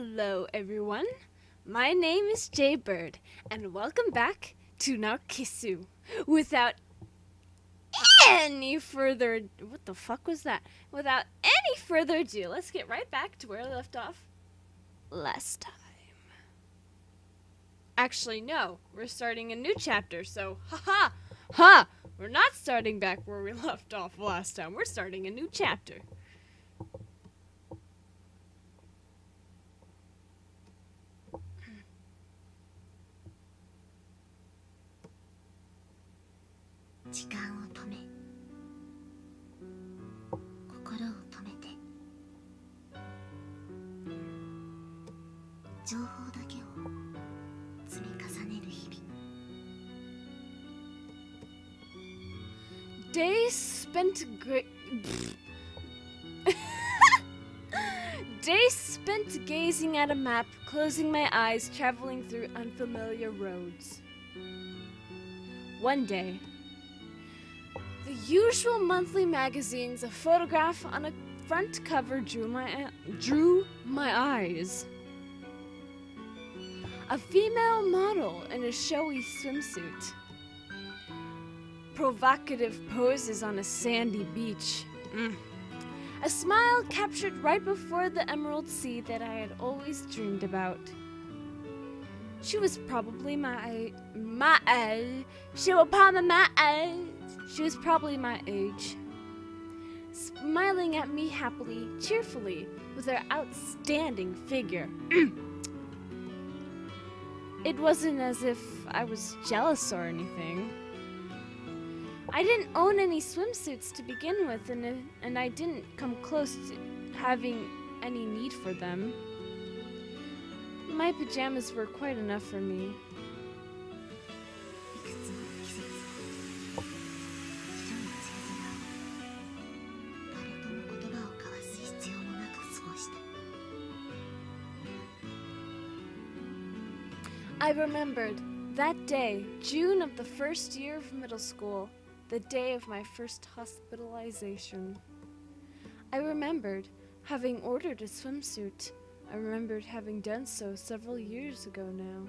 Hello, everyone. My name is Jaybird, and welcome back to Narcissu. Without any further... What the fuck was that? Without any further ado, let's get right back to where I left off last time. Actually, no. We're starting a new chapter, so ha! We're not starting back where we left off last time. We're starting a new chapter. Days spent gazing at a map, closing my eyes, traveling through unfamiliar roads. One day, the usual monthly magazines, a photograph on a front cover drew my eyes. A female model in a showy swimsuit. Provocative poses on a sandy beach. A smile captured right before the emerald sea that I had always dreamed about. She was probably my age. Smiling at me happily, cheerfully, with her outstanding figure. It wasn't as if I was jealous or anything. I didn't own any swimsuits to begin with, and I didn't come close to having any need for them. My pajamas were quite enough for me. I remembered that day, June of the first year of middle school, the day of my first hospitalization. I remembered having ordered a swimsuit. I remembered having done so several years ago now.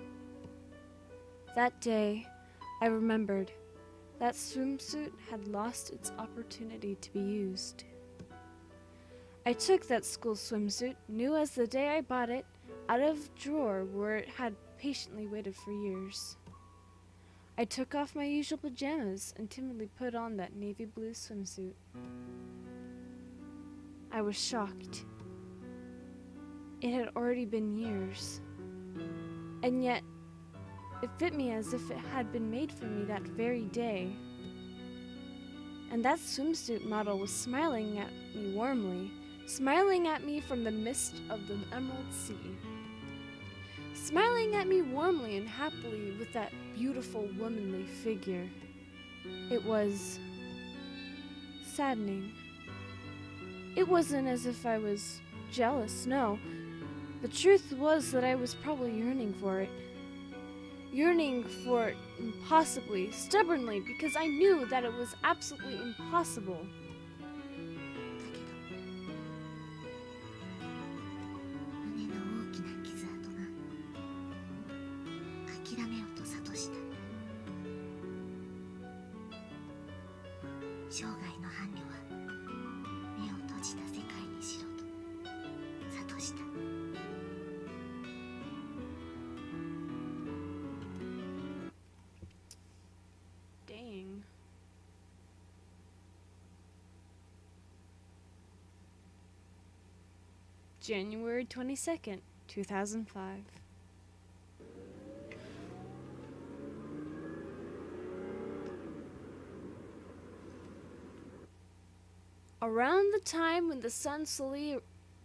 That day, I remembered that swimsuit had lost its opportunity to be used. I took that school swimsuit, new as the day I bought it, out of a drawer where it had patiently waited for years. I took off my usual pajamas and timidly put on that navy blue swimsuit. I was shocked. It had already been years, and yet it fit me as if it had been made for me that very day. And that swimsuit model was smiling at me warmly, smiling at me from the mist of the Emerald Sea. Smiling at me warmly and happily with that beautiful womanly figure. It was saddening. It wasn't as if I was jealous, no. The truth was that I was probably yearning for it. Yearning for it impossibly, stubbornly, because I knew that it was absolutely impossible. Dang. January 22nd, 2005. Around the time when the sun slowly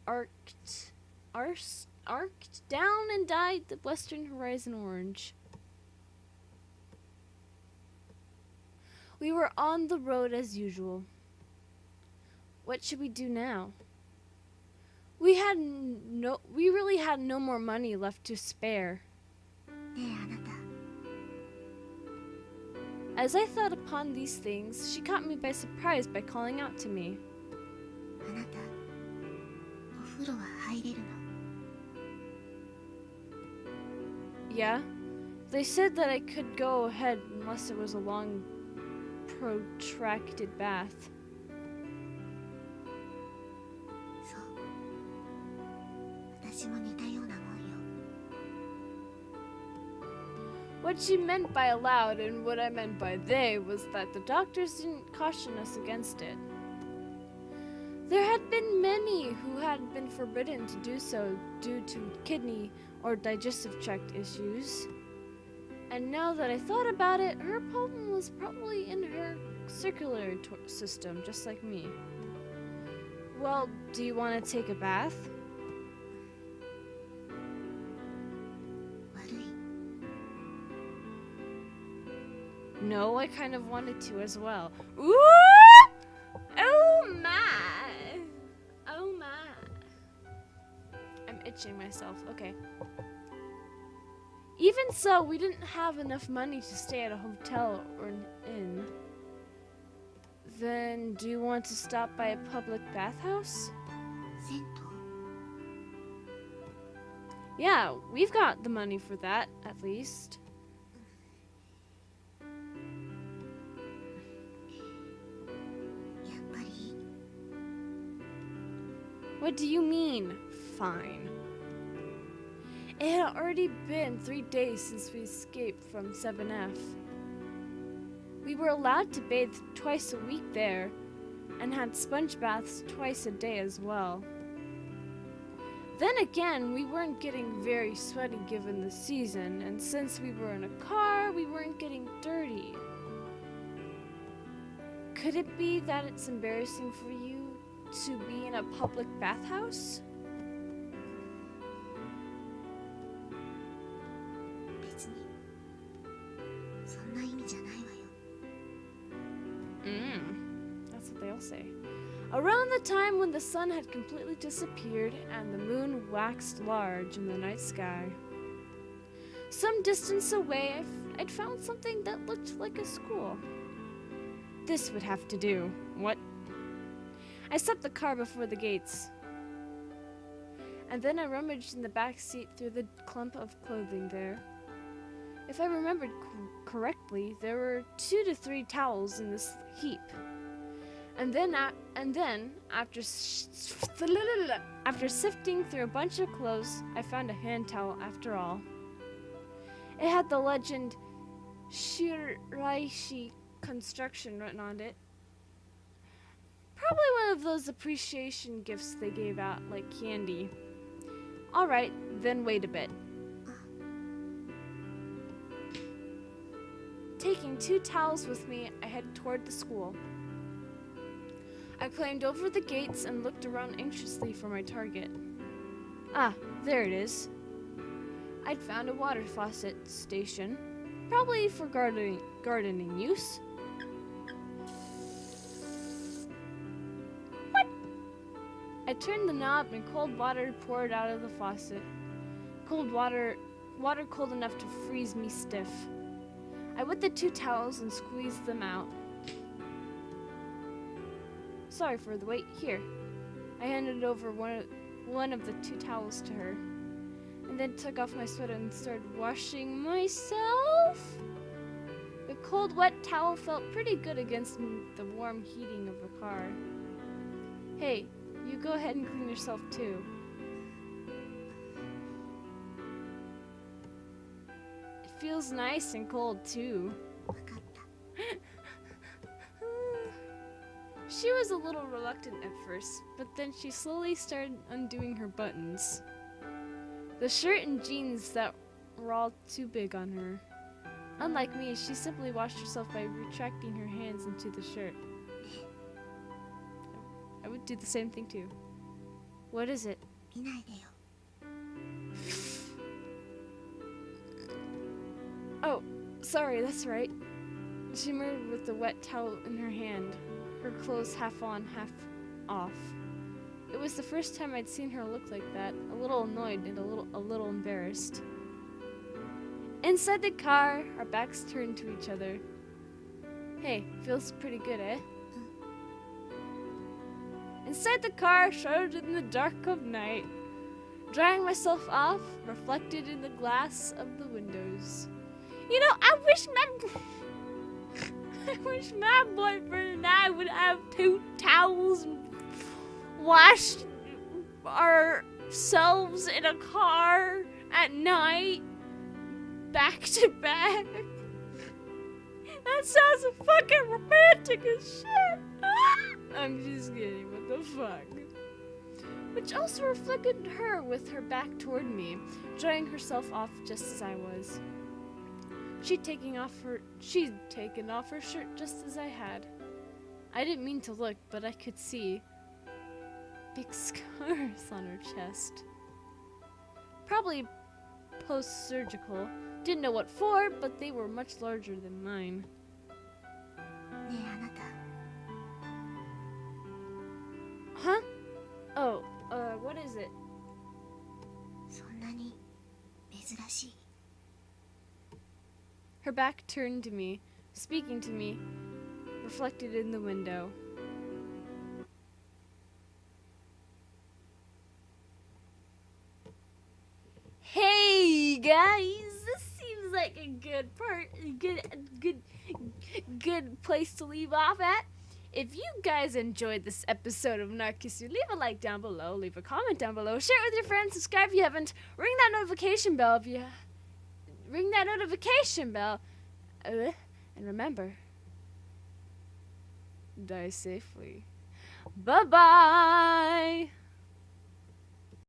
arced down and dyed the western horizon orange. We were on the road as usual. What should we do now? We really had no more money left to spare. As I thought upon these things, she caught me by surprise by calling out to me. あなた、お風呂は入れるの？ Yeah? They said that I could go ahead unless it was a long, protracted bath. そう。私も似たようなもんよ。 What she meant by allowed and what I meant by they was that the doctors didn't caution us against it. There had been many who had been forbidden to do so due to kidney or digestive tract issues. And now that I thought about it, her problem was probably in her circulatory system, just like me. Well, do you want to take a bath? 悪い。 No, I kind of wanted to as well. Ooh! Oh my! Oh my. I'm itching myself. Okay. Even so, we didn't have enough money to stay at a hotel or an inn. Then, do you want to stop by a public bathhouse? 銭湯。 Yeah, we've got the money for that, at least. やっぱり。 What do you mean, fine? It had already been 3 days since we escaped from 7F. We were allowed to bathe twice a week there, and had sponge baths twice a day as well. Then again, we weren't getting very sweaty given the season, and since we were in a car, we weren't getting dirty. Could it be that it's embarrassing for you to be in a public bathhouse? 別に。そんな意味じゃないわよ。 That's what they all say. Around the time when the sun had completely disappeared and the moon waxed large in the night sky. Some distance away, I'd found something that looked like a school. This would have to do. What? I stopped the car before the gates. And then I rummaged in the back seat through the clump of clothing there. If I remembered correctly, there were 2 to 3 towels in this heap. And then after sifting through a bunch of clothes, I found a hand towel after all. It had the legend Shiraishi construction written on it. Probably one of those appreciation gifts they gave out like candy. Alright, then wait a bit. Taking 2 towels with me, I headed toward the school. I climbed over the gates and looked around anxiously for my target. Ah, there it is. I'd found a water faucet station, probably for gardening use. What? I turned the knob and cold water poured out of the faucet. Cold water cold enough to freeze me stiff. I wet the 2 towels and squeezed them out. Sorry for the wait. Here. I handed over one of the 2 towels to her, and then took off my sweater and started washing myself. The cold, wet towel felt pretty good against the warm heating of the car. Hey, you go ahead and clean yourself too. It feels nice and cold too. わかった。 She was a little reluctant at first, but then she slowly started undoing her buttons. The shirt and jeans that were all too big on her. Unlike me, she simply washed herself by retracting her hands into the shirt. I would do the same thing too. What is it? 見ないでよ。 Oh, sorry, that's right. She murmured with the wet towel in her hand, her clothes half on, half off. It was the first time I'd seen her look like that, a little annoyed and a little embarrassed. Inside the car, our backs turned to each other. Hey, feels pretty good, eh? Inside the car, shrouded in the dark of night, drying myself off, reflected in the glass of the windows. You know, I wish my boyfriend and I would have 2 towels and wash ourselves in a car at night, back to back. That sounds fucking romantic as shit. I'm just kidding, what the fuck? Which also reflected her with her back toward me, drying herself off just as I was. She'd taken off her shirt just as I had. I didn't mean to look, but I could see big scars on her chest. Probably post-surgical. Didn't know what for, but they were much larger than mine. ねえあなた Huh? Oh, what is it? そんなに珍しい Her back turned to me, speaking to me, reflected in the window. Hey guys, this seems like a good part, good place to leave off at. If you guys enjoyed this episode of Narcissu, leave a like down below, leave a comment down below, share it with your friends, subscribe if you haven't, ring that notification bell if you and remember, die safely. Bye-bye!